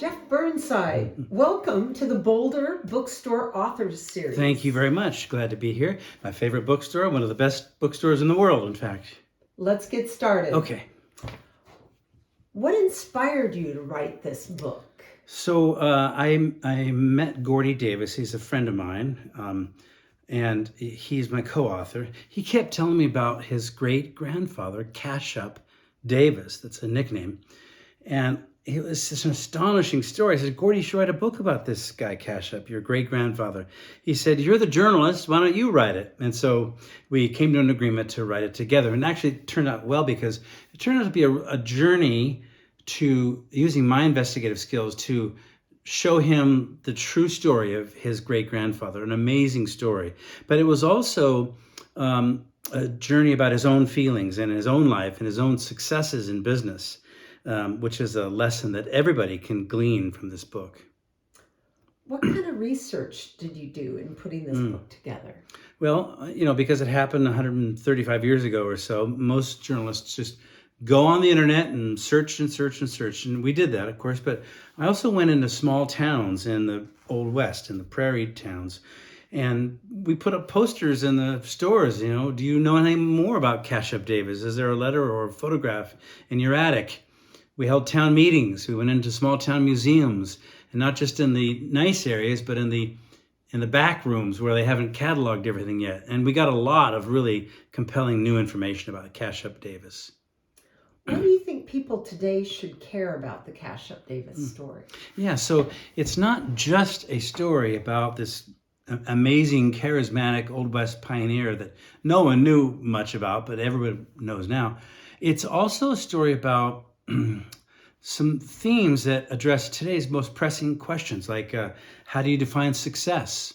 Jeff Burnside, welcome to the Boulder Bookstore Authors Series. Thank you very much. Glad to be here. My favorite bookstore, one of the best bookstores in the world, in fact. Let's get started. Okay. What inspired you to write this book? So I met Gordy Davis. He's a friend of mine, and he's my co-author. He kept telling me about his great-grandfather, Cash-Up Davis. That's a nickname. And it was just an astonishing story. I said, Gordy, you should write a book about this guy, Cash-Up, your great-grandfather. He said, you're the journalist. Why don't you write it? And so we came to an agreement to write it together. And actually it turned out well because it turned out to be a journey to using my investigative skills to show him the true story of his great-grandfather, an amazing story. But it was also a journey about his own feelings and his own life and his own successes in business. Which is a lesson that everybody can glean from this book. What kind of research did you do in putting this book together? Well, because it happened 135 years ago or so, most journalists just go on the internet and search and search and search. And we did that, of course, but I also went into small towns in the Old West, in the prairie towns. And we put up posters in the stores, do you know anything more about Cash-Up Davis? Is there a letter or a photograph in your attic? We held town meetings. We went into small town museums, and not just in the nice areas, but in the back rooms where they haven't cataloged everything yet. And we got a lot of really compelling new information about Cash-Up Davis. Why do you think people today should care about the Cash-Up Davis story? Yeah, so it's not just a story about this amazing, charismatic Old West pioneer that no one knew much about, but everybody knows now. It's also a story about some themes that address today's most pressing questions, like how do you define success?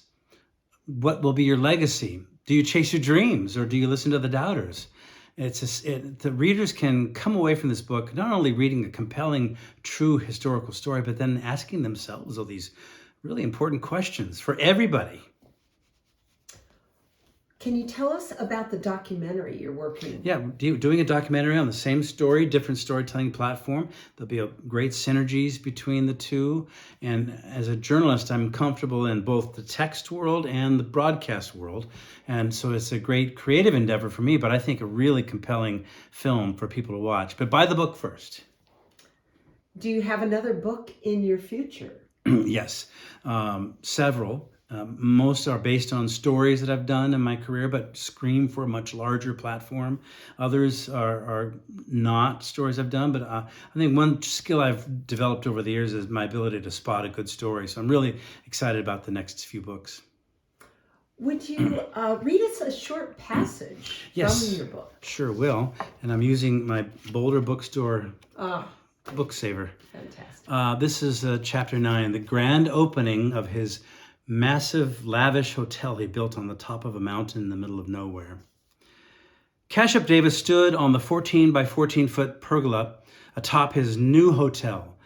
What will be your legacy? Do you chase your dreams or do you listen to the doubters? The readers can come away from this book not only reading a compelling, true historical story, but then asking themselves all these really important questions for everybody. Can you tell us about the documentary you're working on? Yeah, doing a documentary on the same story, different storytelling platform. There'll be great synergies between the two. And as a journalist, I'm comfortable in both the text world and the broadcast world. And so it's a great creative endeavor for me, but I think a really compelling film for people to watch. But buy the book first. Do you have another book in your future? Yes, several. Most are based on stories that I've done in my career, but scream for a much larger platform. Others are not stories I've done, but I think one skill I've developed over the years is my ability to spot a good story. So I'm really excited about the next few books. Would you read us a short passage Yes, from your book? Sure will. And I'm using my Boulder Bookstore book saver. Fantastic. This is chapter 9, the grand opening of his massive, lavish hotel he built on the top of a mountain in the middle of nowhere. Cash-Up Davis stood on the 14 by 14 foot pergola atop his new hotel,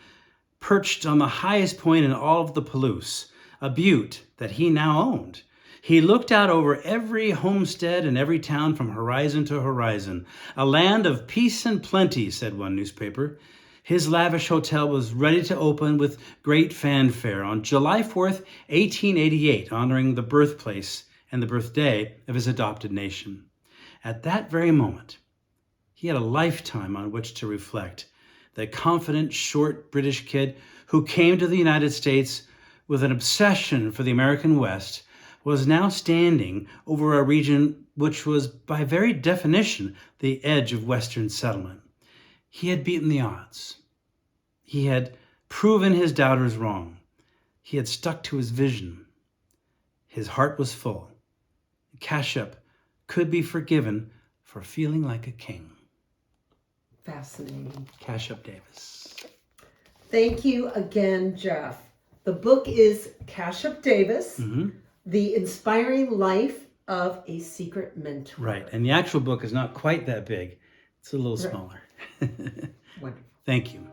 perched on the highest point in all of the Palouse, a butte that he now owned. He looked out over every homestead and every town from horizon to horizon. A land of peace and plenty, said one newspaper. His lavish hotel was ready to open with great fanfare on July 4th, 1888, honoring the birthplace and the birthday of his adopted nation. At that very moment, he had a lifetime on which to reflect. The confident, short British kid who came to the United States with an obsession for the American West was now standing over a region which was, by very definition, the edge of Western settlement. He had beaten the odds. He had proven his doubters wrong. He had stuck to his vision. His heart was full. Cash-Up could be forgiven for feeling like a king. Fascinating. Cash-Up Davis. Thank you again, Jeff. The book is Cash-Up Davis, The Inspiring Life of a Secret Mentor. Right, and the actual book is not quite that big. It's a little smaller. Wonderful. Thank you.